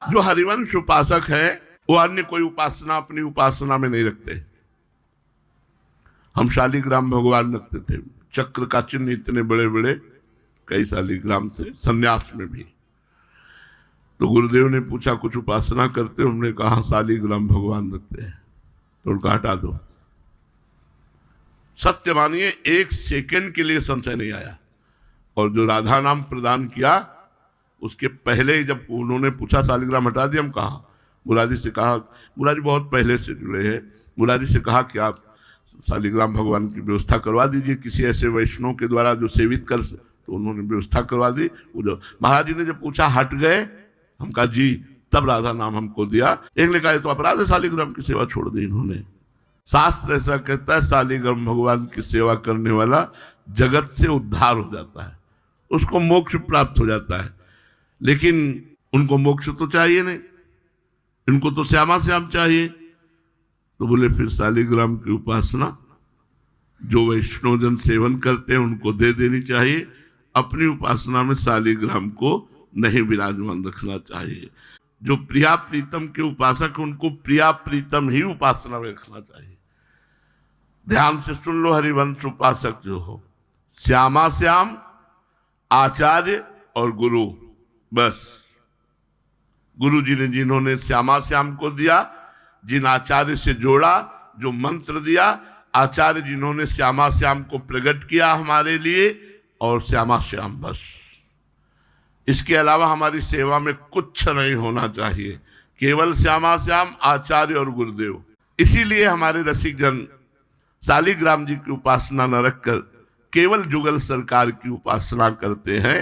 जो हरिवंश उपासक है वो अन्य कोई उपासना अपनी उपासना में नहीं रखते। हम शालिग्राम भगवान रखते थे, चक्र का चिन्ह इतने बड़े बड़े कई शालिग्राम थे, संन्यास में भी। तो गुरुदेव ने पूछा कुछ उपासना करते? हमने कहा शालिग्राम भगवान रखते हैं। तो उनका हटा दो। सत्य मानिए, एक सेकंड के लिए संशय नहीं आया। और जो राधा नाम प्रदान किया उसके पहले ही जब उन्होंने पूछा शालिग्राम हटा दिया, हम कहा मुरारी से कहा, मुरारी बहुत पहले से जुड़े हैं, मुरारी से कहा कि आप शालिग्राम भगवान की व्यवस्था करवा दीजिए किसी ऐसे वैष्णव के द्वारा जो सेवित कर। तो उन्होंने व्यवस्था करवा दी। जो महाराज जी ने जब पूछा हट गए, हम कहा जी, तब राधा नाम हमको दिया। एक ने कहा तो अपराध है, शालिग्राम की सेवा छोड़ दी इन्होंने। शास्त्र ऐसा कहता है शालिग्राम भगवान की सेवा करने वाला जगत से उद्धार हो जाता है, उसको मोक्ष प्राप्त हो जाता है। लेकिन उनको मोक्ष तो चाहिए नहीं, इनको तो श्यामा श्याम चाहिए। तो बोले फिर शालिग्राम की उपासना जो वैष्णव जन सेवन करते हैं उनको दे देनी चाहिए, अपनी उपासना में शालिग्राम को नहीं विराजमान रखना चाहिए। जो प्रिया प्रीतम के उपासक उनको प्रिया प्रीतम ही उपासना में रखना चाहिए। ध्यान से सुन लो, हरिवंश उपासक जो हो, श्यामा श्याम, आचार्य और गुरु, बस। गुरु जी ने जिन्होंने श्यामा श्याम को दिया, जिन आचार्य से जोड़ा, जो मंत्र दिया, आचार्य जिन्होंने श्यामा श्याम को प्रकट किया हमारे लिए, और श्यामा श्याम बस। इसके अलावा हमारी सेवा में कुछ नहीं होना चाहिए, केवल श्यामा श्याम, आचार्य और गुरुदेव। इसीलिए हमारे रसिक जन शालिग्राम जी की उपासना न रखकर केवल जुगल सरकार की उपासना करते हैं।